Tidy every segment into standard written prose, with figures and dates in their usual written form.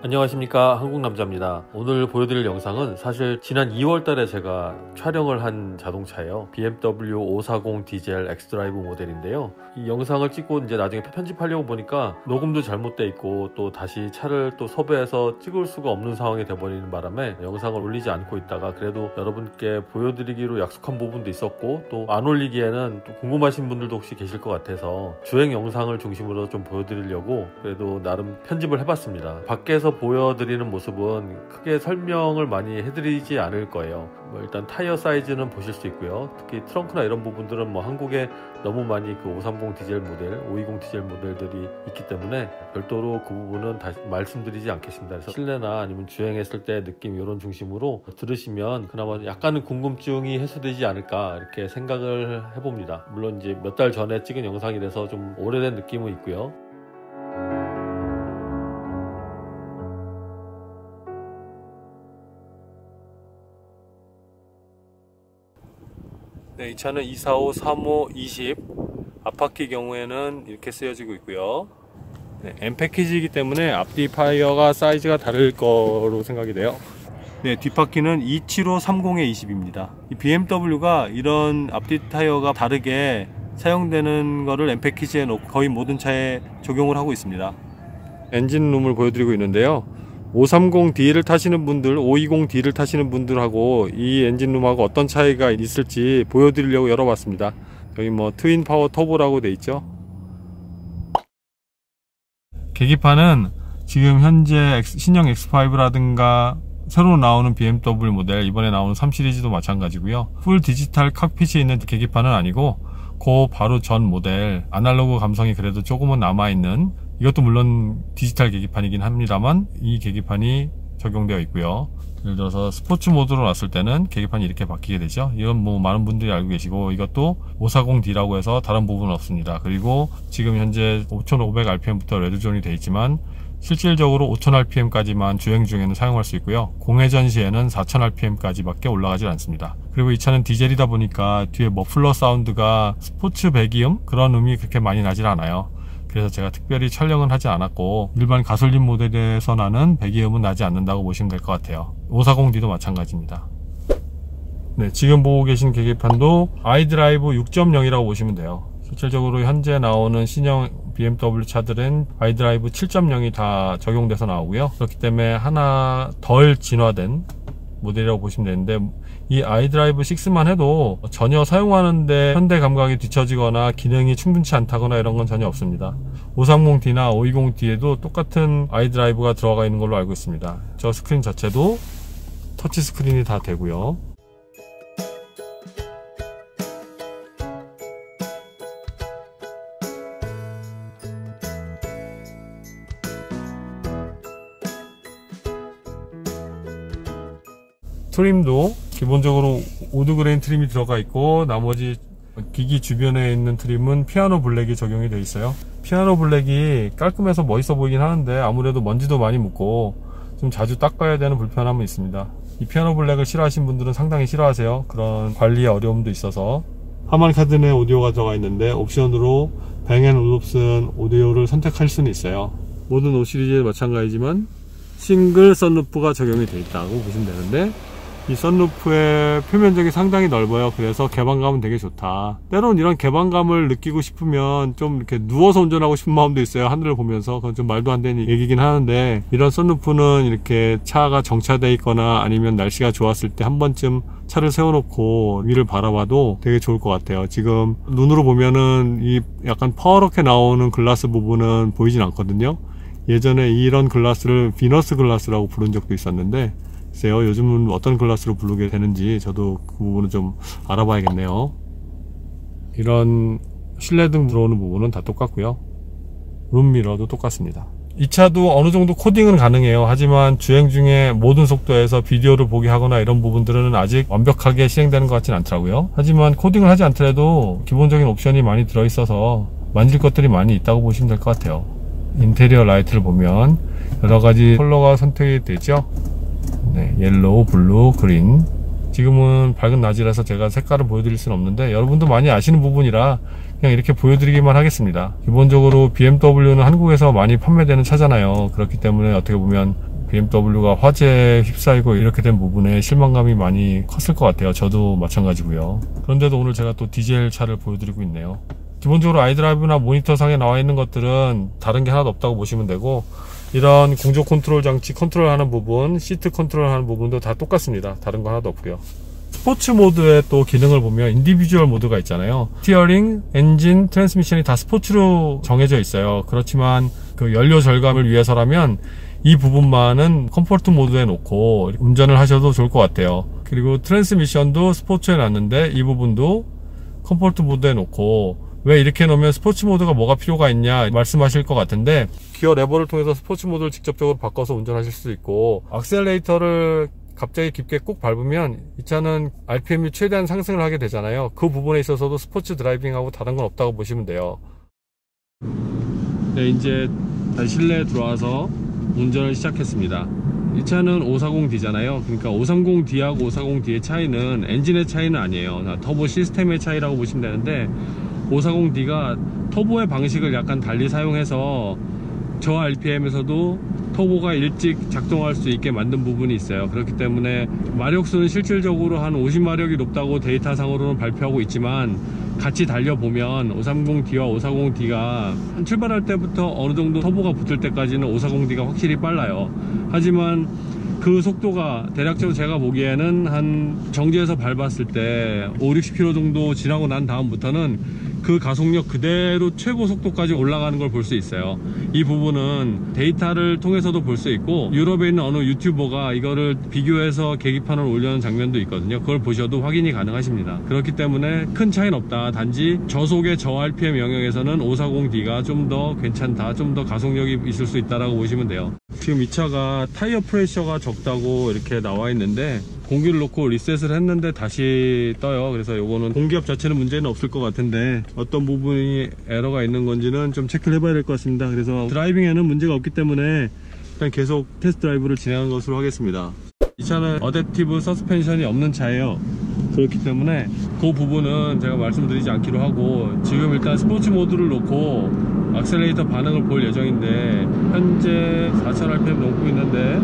안녕하십니까, 한국남자입니다. 오늘 보여드릴 영상은 사실 지난 2월달에 제가 촬영을 한 자동차예요. BMW 540 디젤 엑스드라이브 모델인데요. 이 영상을 찍고 이제 나중에 편집하려고 보니까 녹음도 잘못돼 있고 또 다시 차를 또 섭외해서 찍을 수가 없는 상황이 돼버리는 바람에 영상을 올리지 않고 있다가 그래도 여러분께 보여드리기로 약속한 부분도 있었고 또 안 올리기에는 또 궁금하신 분들도 혹시 계실 것 같아서 주행 영상을 중심으로 좀 보여드리려고 그래도 나름 편집을 해봤습니다. 밖에서 보여드리는 모습은 크게 설명을 많이 해드리지 않을 거예요. 일단 타이어 사이즈는 보실 수 있고요. 특히 트렁크나 이런 부분들은 한국에 너무 많이 그 530 디젤 모델, 520 디젤 모델들이 있기 때문에 별도로 그 부분은 다시 말씀드리지 않겠습니다. 그래서 실내나 아니면 주행했을 때 느낌 이런 중심으로 들으시면 그나마 약간은 궁금증이 해소되지 않을까 이렇게 생각을 해봅니다. 물론 이제 몇 달 전에 찍은 영상이라서 좀 오래된 느낌은 있고요. 네, 이 차는 245, 35, 20 앞바퀴 경우에는 이렇게 쓰여지고 있고요. 네, M 패키지이기 때문에 앞뒤 타이어가 사이즈가 다를 거로 생각이 돼요. 네, 뒷바퀴는 275, 30에 20입니다. 이 BMW가 이런 앞뒤 타이어가 다르게 사용되는 거를 M 패키지에 놓고 거의 모든 차에 적용을 하고 있습니다. 엔진룸을 보여드리고 있는데요. 530D를 타시는 분들, 520D를 타시는 분들하고 이 엔진룸하고 어떤 차이가 있을지 보여드리려고 열어봤습니다. 여기 트윈 파워 터보라고 돼 있죠. 계기판은 지금 현재 신형 X5라든가 새로 나오는 BMW 모델, 이번에 나오는 3 시리즈도 마찬가지고요. 풀 디지털 칵핏이 있는 계기판은 아니고 그 바로 전 모델 아날로그 감성이 그래도 조금은 남아있는, 이것도 물론 디지털 계기판이긴 합니다만 이 계기판이 적용되어 있고요. 예를 들어서 스포츠 모드로 놨을 때는 계기판이 이렇게 바뀌게 되죠. 이건 많은 분들이 알고 계시고, 이것도 540D라고 해서 다른 부분은 없습니다. 그리고 지금 현재 5500rpm부터 레드존이 되어 있지만 실질적으로 5000rpm까지만 주행 중에는 사용할 수 있고요. 공회전 시에는 4000rpm까지 밖에 올라가질 않습니다. 그리고 이 차는 디젤이다 보니까 뒤에 머플러 사운드가 스포츠 배기음 그런 음이 그렇게 많이 나질 않아요. 그래서 제가 특별히 촬영은 하지 않았고 일반 가솔린 모델에서 나는 배기음은 나지 않는다고 보시면 될 것 같아요. 540D도 마찬가지입니다. 네, 지금 보고 계신 계기판도 iDrive 6.0이라고 보시면 돼요. 실질적으로 현재 나오는 신형 BMW 차들은 iDrive 7.0이 다 적용돼서 나오고요. 그렇기 때문에 하나 덜 진화된 모델이라고 보시면 되는데, 이 iDrive 6만 해도 전혀 사용하는데 현대 감각이 뒤처지거나 기능이 충분치 않다거나 이런 건 전혀 없습니다. 530D나 520D에도 똑같은 iDrive가 들어가 있는 걸로 알고 있습니다. 저 스크린 자체도 터치 스크린이 다 되고요. 트림도 기본적으로 우드그레인 트림이 들어가 있고, 나머지 기기 주변에 있는 트림은 피아노 블랙이 적용이 되어 있어요. 피아노 블랙이 깔끔해서 멋있어 보이긴 하는데 아무래도 먼지도 많이 묻고 좀 자주 닦아야 되는 불편함은 있습니다. 이 피아노 블랙을 싫어하시는 분들은 상당히 싫어하세요. 그런 관리의 어려움도 있어서. 하만 카든의 오디오가 들어가 있는데 옵션으로 뱅앤올룹슨 오디오를 선택할 수는 있어요. 모든 5 시리즈에 마찬가지지만 싱글 선루프가 적용이 되어 있다고 보시면 되는데, 이 선루프의 표면적이 상당히 넓어요. 그래서 개방감은 되게 좋다. 때론 이런 개방감을 느끼고 싶으면 좀 이렇게 누워서 운전하고 싶은 마음도 있어요. 하늘을 보면서. 그건 좀 말도 안 되는 얘기긴 하는데, 이런 선루프는 이렇게 차가 정차되어 있거나 아니면 날씨가 좋았을 때 한 번쯤 차를 세워놓고 위를 바라봐도 되게 좋을 것 같아요. 지금 눈으로 보면은 이 약간 퍼렇게 나오는 글라스 부분은 보이진 않거든요. 예전에 이런 글라스를 비너스 글라스라고 부른 적도 있었는데, 글쎄요, 요즘은 어떤 글라스로 부르게 되는지 저도 그 부분은 좀 알아봐야겠네요. 이런 실내등 들어오는 부분은 다 똑같고요. 룸미러도 똑같습니다. 이 차도 어느 정도 코딩은 가능해요. 하지만 주행 중에 모든 속도에서 비디오를 보게 하거나 이런 부분들은 아직 완벽하게 실행되는 것 같지는 않더라고요. 하지만 코딩을 하지 않더라도 기본적인 옵션이 많이 들어있어서 만질 것들이 많이 있다고 보시면 될 것 같아요. 인테리어 라이트를 보면 여러가지 컬러가 선택이 되죠. 네, 옐로우, 블루, 그린. 지금은 밝은 낮이라서 제가 색깔을 보여드릴 수는 없는데 여러분도 많이 아시는 부분이라 그냥 이렇게 보여드리기만 하겠습니다. 기본적으로 BMW는 한국에서 많이 판매되는 차잖아요. 그렇기 때문에 어떻게 보면 BMW가 화재에 휩싸이고 이렇게 된 부분에 실망감이 많이 컸을 것 같아요. 저도 마찬가지고요. 그런데도 오늘 제가 또 디젤 차를 보여드리고 있네요. 기본적으로 아이드라이브나 모니터상에 나와 있는 것들은 다른 게 하나도 없다고 보시면 되고, 이런 공조 컨트롤 장치 컨트롤하는 부분, 시트 컨트롤하는 부분도 다 똑같습니다. 다른 거 하나도 없고요. 스포츠 모드의 또 기능을 보면 인디비주얼 모드가 있잖아요. 스티어링, 엔진, 트랜스미션이 다 스포츠로 정해져 있어요. 그렇지만 그 연료 절감을 위해서라면 이 부분만은 컴포트 모드에 놓고 운전을 하셔도 좋을 것 같아요. 그리고 트랜스미션도 스포츠에 놨는데 이 부분도 컴포트 모드에 놓고, 왜 이렇게 놓으면 스포츠 모드가 뭐가 필요가 있냐 말씀하실 것 같은데, 기어 레버를 통해서 스포츠 모드를 직접적으로 바꿔서 운전하실 수도 있고, 악셀레이터를 갑자기 깊게 꾹 밟으면 이 차는 RPM이 최대한 상승을 하게 되잖아요. 그 부분에 있어서도 스포츠 드라이빙하고 다른 건 없다고 보시면 돼요. 네, 이제 다시 실내에 들어와서 운전을 시작했습니다. 이 차는 540D잖아요. 그러니까 530D하고 540D의 차이는 엔진의 차이는 아니에요. 터보 시스템의 차이라고 보시면 되는데, 540D가 터보의 방식을 약간 달리 사용해서 저 RPM에서도 터보가 일찍 작동할 수 있게 만든 부분이 있어요. 그렇기 때문에 마력수는 실질적으로 한 50마력이 높다고 데이터상으로는 발표하고 있지만, 같이 달려보면 530D와 540D가 출발할 때부터 어느 정도 터보가 붙을 때까지는 540D가 확실히 빨라요. 하지만 그 속도가 대략적으로 제가 보기에는 한 정지해서 밟았을 때 50-60km 정도 지나고 난 다음부터는 그 가속력 그대로 최고 속도까지 올라가는 걸 볼 수 있어요. 이 부분은 데이터를 통해서도 볼 수 있고, 유럽에 있는 어느 유튜버가 이거를 비교해서 계기판을 올려놓은 장면도 있거든요. 그걸 보셔도 확인이 가능하십니다. 그렇기 때문에 큰 차이는 없다. 단지 저속의 저 RPM 영역에서는 540D가 좀 더 괜찮다, 좀 더 가속력이 있을 수 있다라고 보시면 돼요. 지금 이 차가 타이어 프레셔가 적다고 이렇게 나와 있는데, 공기를 놓고 리셋을 했는데 다시 떠요. 그래서 요거는 공기압 자체는 문제는 없을 것 같은데 어떤 부분이 에러가 있는 건지는 좀 체크를 해봐야 될 것 같습니다. 그래서 드라이빙에는 문제가 없기 때문에 일단 계속 테스트 드라이브를 진행하는 것으로 하겠습니다. 이 차는 어댑티브 서스펜션이 없는 차예요. 그렇기 때문에 그 부분은 제가 말씀드리지 않기로 하고, 지금 일단 스포츠 모드를 놓고 악셀레이터 반응을 볼 예정인데, 현재 4000rpm 넘고 있는데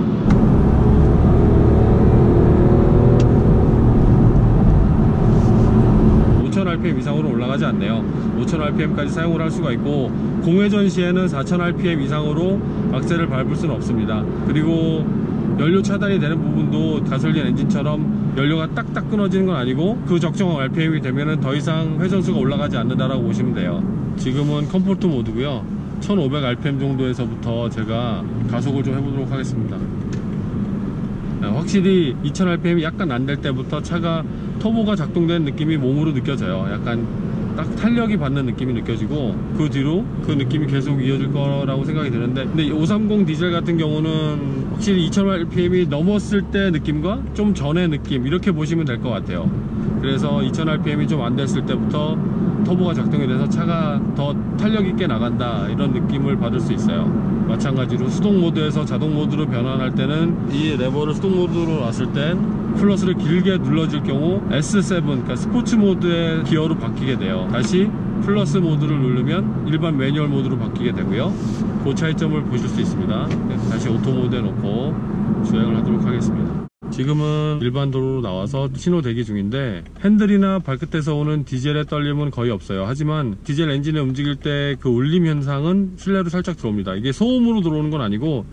RPM 이상으로 올라가지 않네요. 5000rpm까지 사용을 할 수가 있고, 공회전 시에는 4000rpm 이상으로 악셀을 밟을 수는 없습니다. 그리고 연료 차단이 되는 부분도 가솔린 엔진처럼 연료가 딱딱 끊어지는 건 아니고, 그 적정 RPM이 되면은 더 이상 회전수가 올라가지 않는다라고 보시면 돼요. 지금은 컴포트 모드고요. 1500rpm 정도에서부터 제가 가속을 좀 해보도록 하겠습니다. 확실히 2000rpm이 약간 안 될 때부터 차가 터보가 작동되는 느낌이 몸으로 느껴져요. 약간 딱 탄력이 받는 느낌이 느껴지고, 그 뒤로 그 느낌이 계속 이어질 거라고 생각이 드는데, 근데 530 디젤 같은 경우는 확실히 2000rpm이 넘었을 때 느낌과 좀 전의 느낌, 이렇게 보시면 될 것 같아요. 그래서 2000rpm이 좀 안 됐을 때부터 터보가 작동이 돼서 차가 더 탄력 있게 나간다, 이런 느낌을 받을 수 있어요. 마찬가지로 수동 모드에서 자동 모드로 변환할 때는 이 레버를 수동 모드로 놨을 땐 플러스를 길게 눌러줄 경우 S7, 그러니까 스포츠 모드의 기어로 바뀌게 돼요. 다시 플러스 모드를 누르면 일반 매뉴얼 모드로 바뀌게 되고요. 그 차이점을 보실 수 있습니다. 다시 오토 모드에 놓고 주행을 하도록 하겠습니다. 지금은 일반 도로로 나와서 신호 대기 중인데, 핸들이나 발끝에서 오는 디젤의 떨림은 거의 없어요. 하지만 디젤 엔진을 움직일 때 그 울림 현상은 실내로 살짝 들어옵니다. 이게 소음으로 들어오는 건 아니고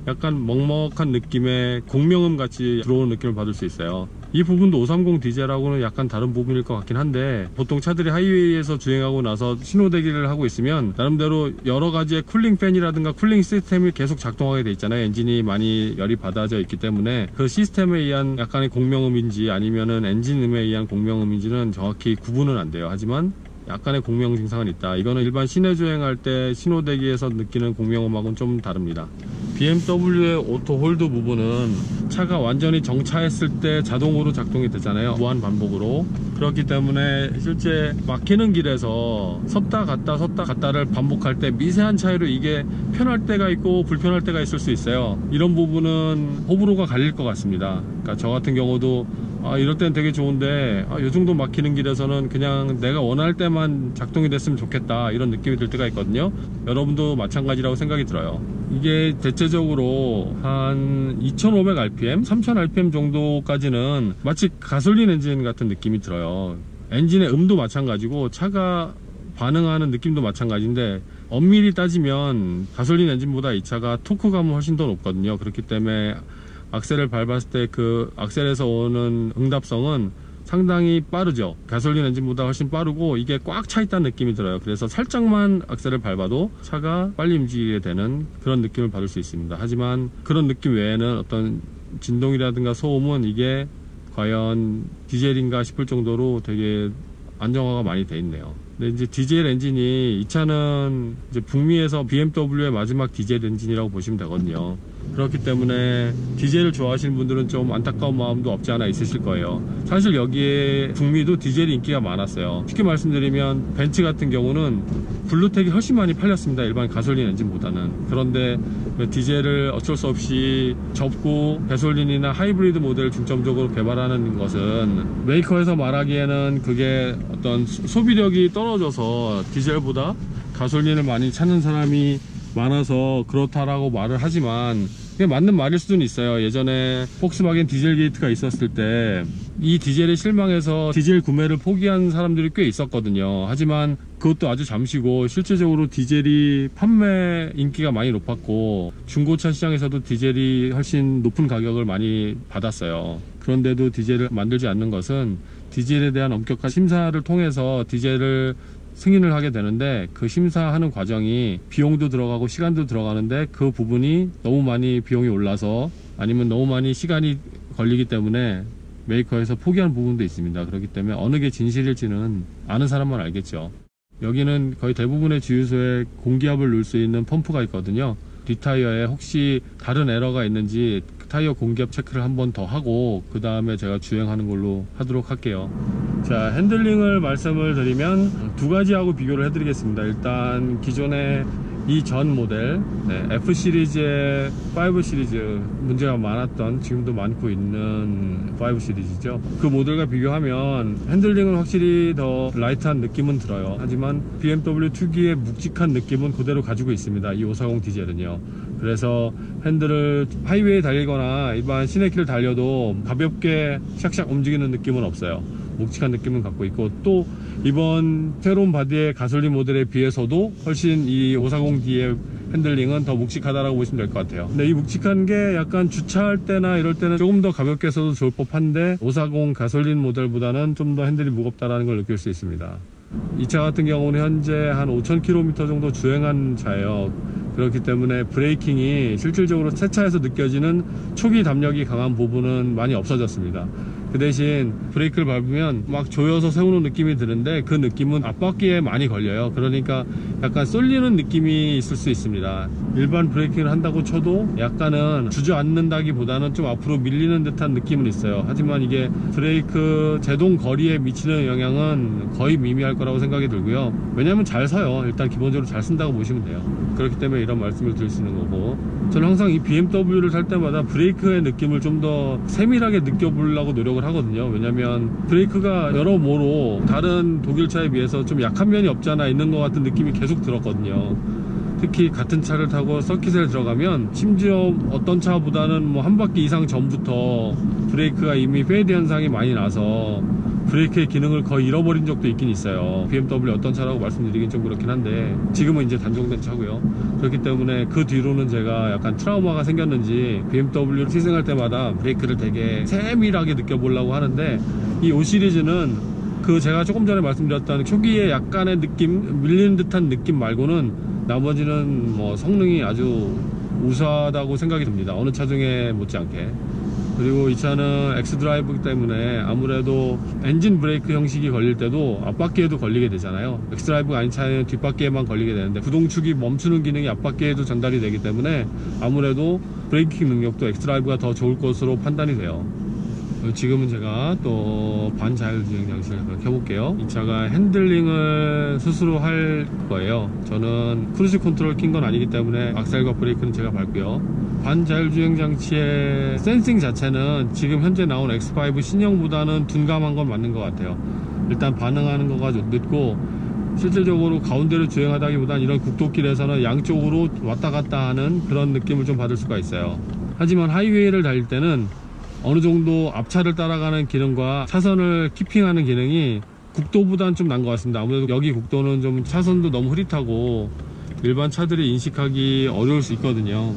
약간 먹먹한 느낌의 공명음 같이 들어오는 느낌을 받을 수 있어요. 이 부분도 530 디젤하고는 약간 다른 부분일 것 같긴 한데, 보통 차들이 하이웨이에서 주행하고 나서 신호 대기를 하고 있으면 나름대로 여러 가지의 쿨링 팬이라든가 쿨링 시스템이 계속 작동하게 돼 있잖아요. 엔진이 많이 열이 받아져 있기 때문에 그 시스템에 의한 약간의 공명음인지 아니면은 엔진음에 의한 공명음인지는 정확히 구분은 안 돼요. 하지만 약간의 공명 증상은 있다. 이거는 일반 시내 주행할 때 신호 대기에서 느끼는 공명음하고는 좀 다릅니다. BMW의 오토 홀드 부분은 차가 완전히 정차했을 때 자동으로 작동이 되잖아요. 무한 반복으로. 그렇기 때문에 실제 막히는 길에서 섰다 갔다를 반복할 때 미세한 차이로 이게 편할 때가 있고 불편할 때가 있을 수 있어요. 이런 부분은 호불호가 갈릴 것 같습니다. 그러니까 저 같은 경우도 이럴 땐 되게 좋은데 이 정도 막히는 길에서는 그냥 내가 원할 때만 작동이 됐으면 좋겠다, 이런 느낌이 들 때가 있거든요. 여러분도 마찬가지라고 생각이 들어요. 이게 대체적으로 한 2500rpm, 3000rpm 정도까지는 마치 가솔린 엔진 같은 느낌이 들어요. 엔진의 음도 마찬가지고 차가 반응하는 느낌도 마찬가지인데, 엄밀히 따지면 가솔린 엔진보다 이 차가 토크감은 훨씬 더 높거든요. 그렇기 때문에 악셀을 밟았을 때 그 악셀에서 오는 응답성은 상당히 빠르죠. 가솔린 엔진보다 훨씬 빠르고 이게 꽉 차 있다는 느낌이 들어요. 그래서 살짝만 악셀을 밟아도 차가 빨리 움직이게 되는 그런 느낌을 받을 수 있습니다. 하지만 그런 느낌 외에는 어떤 진동이라든가 소음은 이게 과연 디젤인가 싶을 정도로 되게 안정화가 많이 돼 있네요. 근데 이제 디젤 엔진이, 이 차는 이제 북미에서 BMW의 마지막 디젤 엔진이라고 보시면 되거든요. 그렇기 때문에 디젤을 좋아하시는 분들은 좀 안타까운 마음도 없지 않아 있으실 거예요. 사실 여기에 북미도 디젤이 인기가 많았어요. 쉽게 말씀드리면 벤츠 같은 경우는 블루텍이 훨씬 많이 팔렸습니다. 일반 가솔린 엔진보다는. 그런데 디젤을 어쩔 수 없이 접고 가솔린이나 하이브리드 모델을 중점적으로 개발하는 것은, 메이커에서 말하기에는 그게 어떤 소비력이 떨어져서 디젤보다 가솔린을 많이 찾는 사람이 많아서 그렇다라고 말을 하지만, 그게 맞는 말일 수는 있어요. 예전에 폭스바겐 디젤 게이트가 있었을 때 이 디젤에 실망해서 디젤 구매를 포기한 사람들이 꽤 있었거든요. 하지만 그것도 아주 잠시고, 실제적으로 디젤이 판매 인기가 많이 높았고 중고차 시장에서도 디젤이 훨씬 높은 가격을 많이 받았어요. 그런데도 디젤을 만들지 않는 것은 디젤에 대한 엄격한 심사를 통해서 디젤을 승인을 하게 되는데, 그 심사하는 과정이 비용도 들어가고 시간도 들어가는데 그 부분이 너무 많이 비용이 올라서, 아니면 너무 많이 시간이 걸리기 때문에 메이커에서 포기하는 부분도 있습니다. 그렇기 때문에 어느 게 진실일지는 아는 사람만 알겠죠. 여기는 거의 대부분의 주유소에 공기압을 넣을 수 있는 펌프가 있거든요. 뒷타이어에 혹시 다른 에러가 있는지 타이어 공기압 체크를 한 번 더 하고 그 다음에 제가 주행하는 걸로 하도록 할게요. 자, 핸들링을 말씀을 드리면 두 가지하고 비교를 해드리겠습니다. 일단 기존의 이 전 모델, F 시리즈의 5 시리즈, 문제가 많았던, 지금도 많고 있는 5 시리즈죠. 그 모델과 비교하면 핸들링은 확실히 더 라이트한 느낌은 들어요. 하지만 BMW 특유의 묵직한 느낌은 그대로 가지고 있습니다, 이 540 디젤은요. 그래서 핸들을 하이웨이에 달리거나 일반 시내길을 달려도 가볍게 샥샥 움직이는 느낌은 없어요. 묵직한 느낌은 갖고 있고, 또 이번 새로운 바디의 가솔린 모델에 비해서도 훨씬 이 540D의 핸들링은 더 묵직하다라고 보시면 될 것 같아요. 근데 이 묵직한 게 약간 주차할 때나 이럴 때는 조금 더 가볍게 써도 좋을 법한데, 540 가솔린 모델보다는 좀 더 핸들이 무겁다라는 걸 느낄 수 있습니다. 이 차 같은 경우는 현재 한 5000km 정도 주행한 차예요. 그렇기 때문에 브레이킹이 실질적으로 새 차에서 느껴지는 초기 담력이 강한 부분은 많이 없어졌습니다. 그 대신 브레이크를 밟으면 막 조여서 세우는 느낌이 드는데, 그 느낌은 앞바퀴에 많이 걸려요. 그러니까 약간 쏠리는 느낌이 있을 수 있습니다. 일반 브레이킹을 한다고 쳐도 약간은 주저앉는다기보다는 좀 앞으로 밀리는 듯한 느낌은 있어요. 하지만 이게 브레이크 제동 거리에 미치는 영향은 거의 미미할 거라고 생각이 들고요. 왜냐면 잘 서요. 일단 기본적으로 잘 쓴다고 보시면 돼요. 그렇기 때문에 이런 말씀을 드릴 수 있는 거고, 저는 항상 이 BMW를 탈 때마다 브레이크의 느낌을 좀 더 세밀하게 느껴보려고 노력을 하거든요. 왜냐면 브레이크가 여러모로 다른 독일차에 비해서 좀 약한 면이 없지 않아 있는 것 같은 느낌이 계속 들었거든요. 특히 같은 차를 타고 서킷에 들어가면, 심지어 어떤 차보다는 뭐 한 바퀴 이상 전부터 브레이크가 이미 페이드 현상이 많이 나서 브레이크의 기능을 거의 잃어버린 적도 있긴 있어요. BMW 어떤 차라고 말씀드리긴 좀 그렇긴 한데 지금은 이제 단종된 차고요. 그렇기 때문에 그 뒤로는 제가 약간 트라우마가 생겼는지 BMW를 시승할 때마다 브레이크를 되게 세밀하게 느껴보려고 하는데, 이 5 시리즈는 그 제가 조금 전에 말씀드렸던 초기에 약간의 느낌, 밀리는 듯한 느낌 말고는 나머지는 뭐 성능이 아주 우수하다고 생각이 듭니다. 어느 차 중에 못지않게. 그리고 이 차는 X드라이브이기 때문에 아무래도 엔진 브레이크 형식이 걸릴 때도 앞바퀴에도 걸리게 되잖아요. X드라이브가 아닌 차는 뒷바퀴에만 걸리게 되는데, 구동축이 멈추는 기능이 앞바퀴에도 전달이 되기 때문에 아무래도 브레이킹 능력도 X드라이브가 더 좋을 것으로 판단이 돼요. 지금은 제가 또 반자율주행 장치를 켜볼게요. 이 차가 핸들링을 스스로 할 거예요. 저는 크루즈 컨트롤 킨 건 아니기 때문에 악셀과 브레이크는 제가 밟고요. 반자율주행 장치의 센싱 자체는 지금 현재 나온 X5 신형보다는 둔감한 건 맞는 것 같아요. 일단 반응하는 거가 좀 늦고, 실질적으로 가운데로 주행하다기보단 이런 국도길에서는 양쪽으로 왔다 갔다 하는 그런 느낌을 좀 받을 수가 있어요. 하지만 하이웨이를 달릴 때는 어느 정도 앞차를 따라가는 기능과 차선을 키핑하는 기능이 국도보다는 좀 난 것 같습니다. 아무래도 여기 국도는 좀 차선도 너무 흐릿하고 일반 차들이 인식하기 어려울 수 있거든요.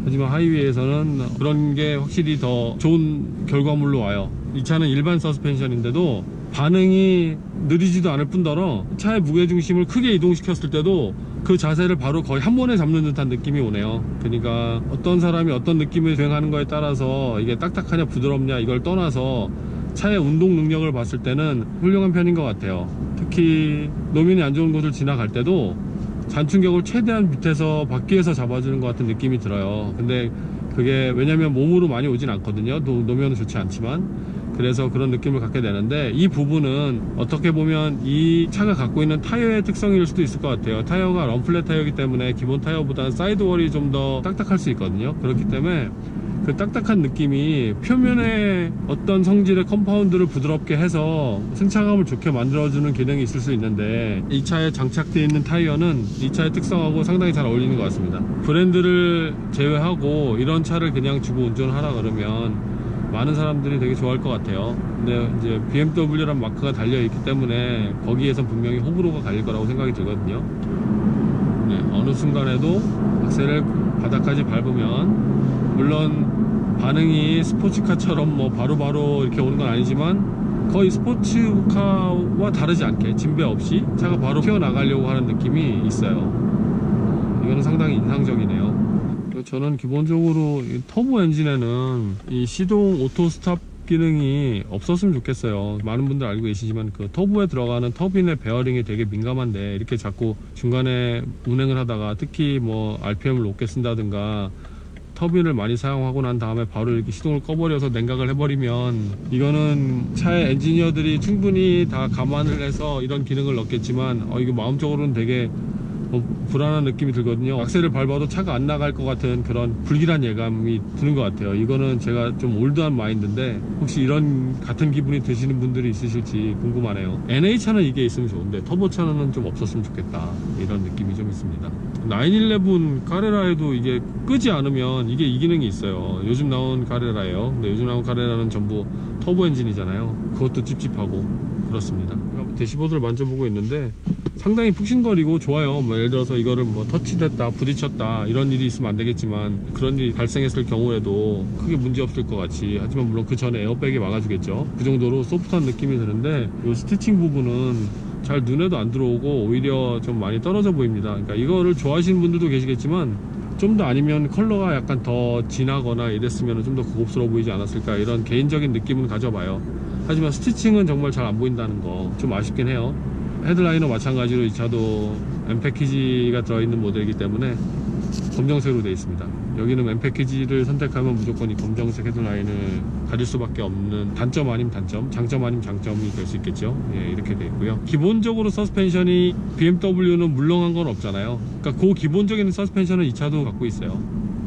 하지만 하이웨이에서는 그런 게 확실히 더 좋은 결과물로 와요. 이 차는 일반 서스펜션인데도 반응이 느리지도 않을 뿐더러 차의 무게중심을 크게 이동시켰을 때도 그 자세를 바로 거의 한 번에 잡는 듯한 느낌이 오네요. 그러니까 어떤 사람이 어떤 느낌을 주행하는 거에 따라서 이게 딱딱하냐 부드럽냐 이걸 떠나서 차의 운동 능력을 봤을 때는 훌륭한 편인 것 같아요. 특히 노면이 안 좋은 곳을 지나갈 때도 잔충격을 최대한 밑에서 바퀴에서 잡아주는 것 같은 느낌이 들어요. 근데 그게 왜냐면 몸으로 많이 오진 않거든요. 노면은 좋지 않지만. 그래서 그런 느낌을 갖게 되는데, 이 부분은 어떻게 보면 이 차가 갖고 있는 타이어의 특성일 수도 있을 것 같아요. 타이어가 럼플렛 타이어이기 때문에 기본 타이어보다는 사이드월이 좀 더 딱딱할 수 있거든요. 그렇기 때문에 그 딱딱한 느낌이 표면에 어떤 성질의 컴파운드를 부드럽게 해서 승차감을 좋게 만들어주는 기능이 있을 수 있는데, 이 차에 장착되어 있는 타이어는 이 차의 특성하고 상당히 잘 어울리는 것 같습니다. 브랜드를 제외하고 이런 차를 그냥 주고 운전하라 그러면 많은 사람들이 되게 좋아할 것 같아요. 근데 이제 BMW란 마크가 달려있기 때문에 거기에선 분명히 호불호가 갈릴 거라고 생각이 들거든요. 네, 어느 순간에도 악셀을 바닥까지 밟으면, 물론 반응이 스포츠카처럼 뭐 바로바로 이렇게 오는 건 아니지만 거의 스포츠카와 다르지 않게 진배 없이 차가 바로 튀어나가려고 하는 느낌이 있어요. 이거는 상당히 인상적이네요. 저는 기본적으로 이 터보 엔진에는 이 시동 오토 스탑 기능이 없었으면 좋겠어요. 많은 분들 알고 계시지만 그 터보에 들어가는 터빈의 베어링이 되게 민감한데, 이렇게 자꾸 중간에 운행을 하다가 특히 뭐 RPM을 높게 쓴다든가 터빈을 많이 사용하고 난 다음에 바로 이렇게 시동을 꺼버려서 냉각을 해버리면, 이거는 차의 엔지니어들이 충분히 다 감안을 해서 이런 기능을 넣겠지만 이거 마음적으로는 되게 불안한 느낌이 들거든요. 악셀을 밟아도 차가 안 나갈 것 같은 그런 불길한 예감이 드는 것 같아요. 이거는 제가 좀 올드한 마인드인데 혹시 이런 같은 기분이 드시는 분들이 있으실지 궁금하네요. NA차는 이게 있으면 좋은데 터보차는 좀 없었으면 좋겠다, 이런 느낌이 좀 있습니다. 911 카레라에도 이게 끄지 않으면 이게 이 기능이 있어요. 요즘 나온 카레라예요. 근데 요즘 나온 카레라는 전부 터보 엔진이잖아요. 그것도 찝찝하고 그렇습니다. 대시보드를 만져보고 있는데 상당히 푹신거리고 좋아요. 뭐 예를 들어서 이거를 뭐 터치됐다, 부딪혔다 이런 일이 있으면 안 되겠지만, 그런 일이 발생했을 경우에도 크게 문제 없을 것 같이, 하지만 물론 그 전에 에어백이 막아주겠죠. 그 정도로 소프트한 느낌이 드는데, 이 스티칭 부분은 잘 눈에도 안 들어오고 오히려 좀 많이 떨어져 보입니다. 그러니까 이거를 좋아하시는 분들도 계시겠지만 좀 더 아니면 컬러가 약간 더 진하거나 이랬으면 좀 더 고급스러워 보이지 않았을까, 이런 개인적인 느낌은 가져봐요. 하지만 스티칭은 정말 잘 안 보인다는 거 좀 아쉽긴 해요. 헤드라이너 마찬가지로 이 차도 M 패키지가 들어있는 모델이기 때문에 검정색으로 되어 있습니다. 여기는 M 패키지를 선택하면 무조건 이 검정색 헤드라인을 가질 수밖에 없는, 단점 아닌 단점, 장점 아닌 장점이 될 수 있겠죠. 예, 이렇게 되어 있고요. 기본적으로 서스펜션이 BMW는 물렁한 건 없잖아요. 그러니까 그 기본적인 서스펜션은 이 차도 갖고 있어요.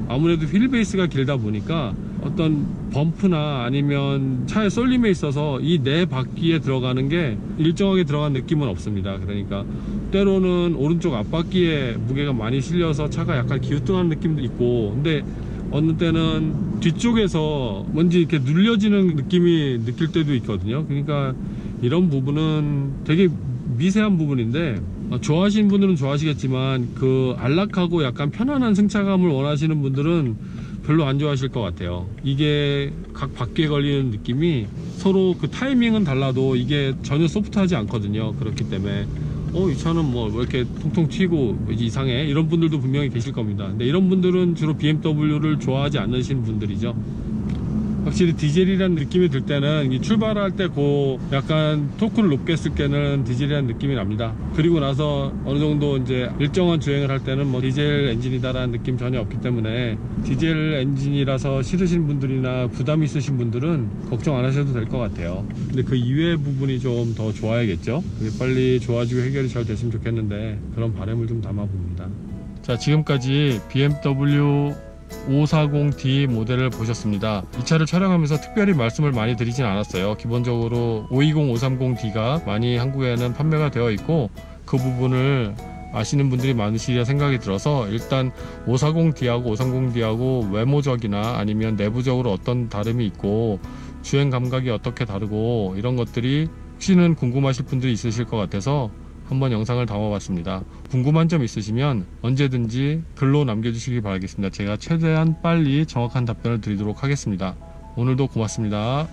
아무래도 휠 베이스가 길다 보니까 어떤 범프나 아니면 차의 쏠림에 있어서 이 네 바퀴에 들어가는 게 일정하게 들어간 느낌은 없습니다. 그러니까 때로는 오른쪽 앞바퀴에 무게가 많이 실려서 차가 약간 기우뚱한 느낌도 있고, 근데 어느 때는 뒤쪽에서 뭔지 이렇게 눌려지는 느낌이 느낄 때도 있거든요. 그러니까 이런 부분은 되게 미세한 부분인데 좋아하시는 분들은 좋아하시겠지만 그 안락하고 약간 편안한 승차감을 원하시는 분들은 별로 안 좋아하실 것 같아요. 이게 각 바퀴에 걸리는 느낌이 서로 그 타이밍은 달라도 이게 전혀 소프트하지 않거든요. 그렇기 때문에 이 차는 뭐 왜 이렇게 통통 튀고 이상해, 이런 분들도 분명히 계실 겁니다. 근데 이런 분들은 주로 BMW를 좋아하지 않으시는 분들이죠. 확실히 디젤이라는 느낌이 들 때는 출발할 때 그 약간 토크를 높게 했을 때는 디젤이라는 느낌이 납니다. 그리고 나서 어느 정도 이제 일정한 주행을 할 때는 뭐 디젤 엔진이다라는 느낌 전혀 없기 때문에 디젤 엔진이라서 싫으신 분들이나 부담 있으신 분들은 걱정 안 하셔도 될 것 같아요. 근데 그 이외의 부분이 좀 더 좋아야겠죠. 그게 빨리 좋아지고 해결이 잘 됐으면 좋겠는데 그런 바람을 좀 담아 봅니다. 자, 지금까지 BMW 540D 모델을 보셨습니다. 이 차를 촬영하면서 특별히 말씀을 많이 드리진 않았어요. 기본적으로 520, 530D가 많이 한국에는 판매가 되어 있고 그 부분을 아시는 분들이 많으시리라 생각이 들어서 일단 540D하고 530D하고 외모적이나 아니면 내부적으로 어떤 다름이 있고 주행 감각이 어떻게 다르고 이런 것들이 혹시는 궁금하실 분들이 있으실 것 같아서 한번 영상을 담아봤습니다. 궁금한 점 있으시면 언제든지 글로 남겨주시기 바라겠습니다. 제가 최대한 빨리 정확한 답변을 드리도록 하겠습니다. 오늘도 고맙습니다.